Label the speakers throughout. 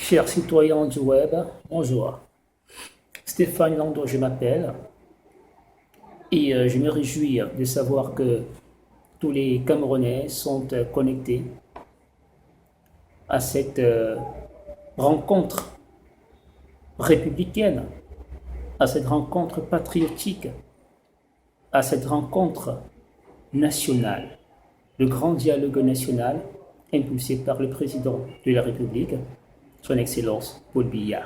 Speaker 1: Chers citoyens du web, bonjour. Stéphane Lando, je m'appelle, et je me réjouis de savoir que tous les Camerounais sont connectés à cette rencontre républicaine, à cette rencontre patriotique, à cette rencontre nationale, le grand dialogue national impulsé par le président de la République, son Excellence Paul Biya.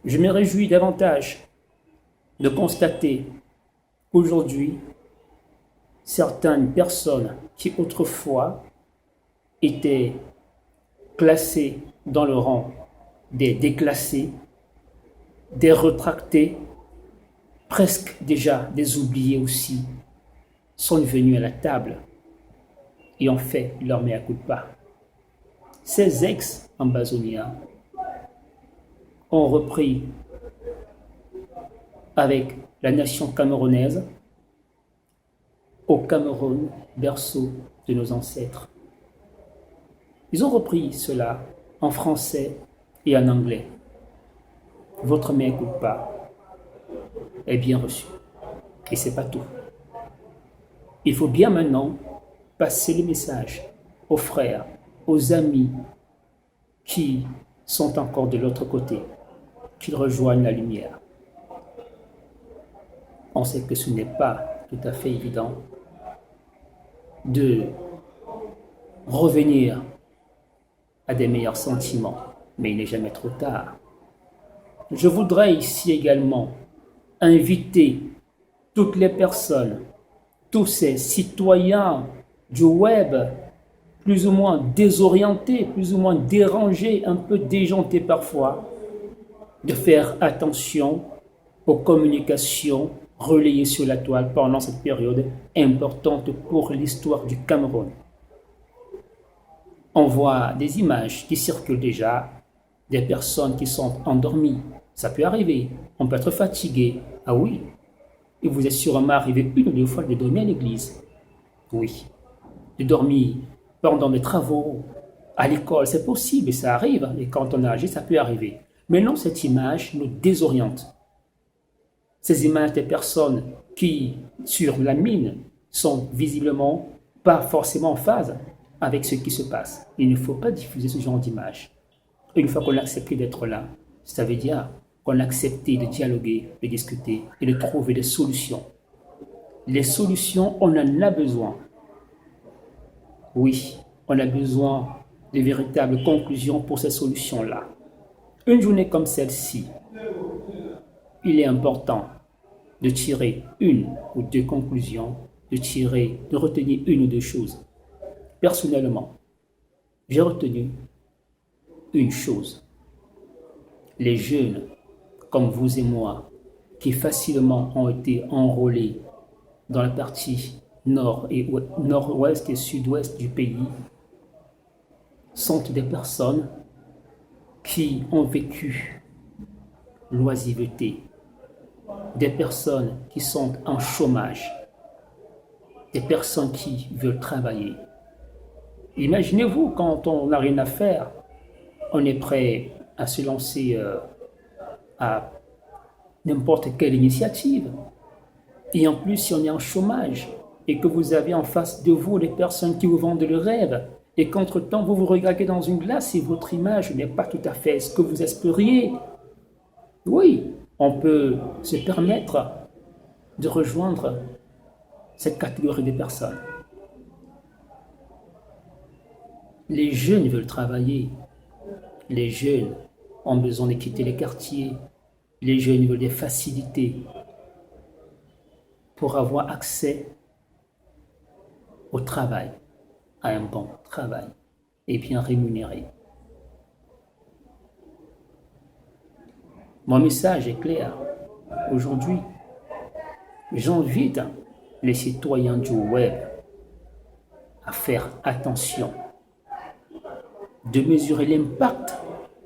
Speaker 1: Je me réjouis davantage de constater qu'aujourd'hui, certaines personnes qui autrefois étaient classées dans le rang des déclassés, des retractés, presque déjà des oubliés aussi, sont venus à la table et ont fait leur mea culpa. Ces ex-ambazoniens ont repris avec la nation camerounaise au Cameroun, berceau de nos ancêtres. Ils ont repris cela en français et en anglais. Votre mea culpa est bien reçu. Et c'est pas tout. Il faut bien maintenant passer le message aux frères, aux amis qui sont encore de l'autre côté, qu'ils rejoignent la lumière. On sait que ce n'est pas tout à fait évident de revenir à des meilleurs sentiments, mais il n'est jamais trop tard. Je voudrais ici également inviter toutes les personnes, tous ces citoyens du web, plus ou moins désorientés, plus ou moins dérangés, un peu déjantés parfois, de faire attention aux communications relayées sur la toile pendant cette période importante pour l'histoire du Cameroun. On voit des images qui circulent déjà, des personnes qui sont endormies. Ça peut arriver, on peut être fatigué. Ah oui, et vous êtes sûrement arrivé une ou deux fois de dormir à l'église. Oui, de dormir pendant des travaux, à l'école, c'est possible, ça arrive, et quand on est âgé, ça peut arriver. Mais non, cette image nous désoriente. Ces images des personnes qui, sur la mine, sont visiblement pas forcément en phase avec ce qui se passe. Il ne faut pas diffuser ce genre d'image. Une fois qu'on a accepté d'être là, ça veut dire qu'on a accepté de dialoguer, de discuter et de trouver des solutions. Les solutions, on en a besoin. Oui, on a besoin de véritables conclusions pour ces solutions-là. Une journée comme celle-ci, il est important de tirer une ou deux conclusions, de retenir une ou deux choses. Personnellement, j'ai retenu une chose. Les jeunes, comme vous et moi, qui facilement ont été enrôlés dans la partie nord-ouest et sud-ouest du pays, sont des personnes qui ont vécu l'oisiveté, des personnes qui sont en chômage, des personnes qui veulent travailler. Imaginez-vous, quand on n'a rien à faire, on est prêt à se lancer à n'importe quelle initiative. Et en plus, si on est en chômage et que vous avez en face de vous des personnes qui vous vendent le rêve, et qu'entre-temps, vous vous regardez dans une glace et votre image n'est pas tout à fait ce que vous espériez, oui, on peut se permettre de rejoindre cette catégorie de personnes. Les jeunes veulent travailler. Les jeunes ont besoin de quitter les quartiers. Les jeunes veulent des facilités pour avoir accès au travail, à un bon travail et bien rémunéré. Mon message est clair. Aujourd'hui, j'invite les citoyens du web à faire attention, de mesurer l'impact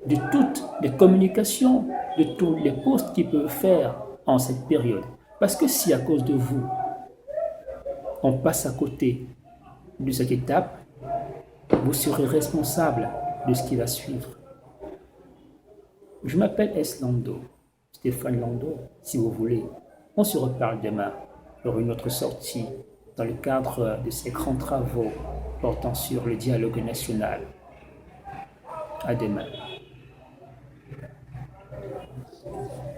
Speaker 1: de toutes les communications, de tous les posts qu'ils peuvent faire en cette période. Parce que si à cause de vous, on passe à côté de cette étape, vous serez responsable de ce qui va suivre. Je m'appelle S. Lando, Stéphane Lando, si vous voulez. On se reparle demain pour une autre sortie dans le cadre de ces grands travaux portant sur le dialogue national. À demain.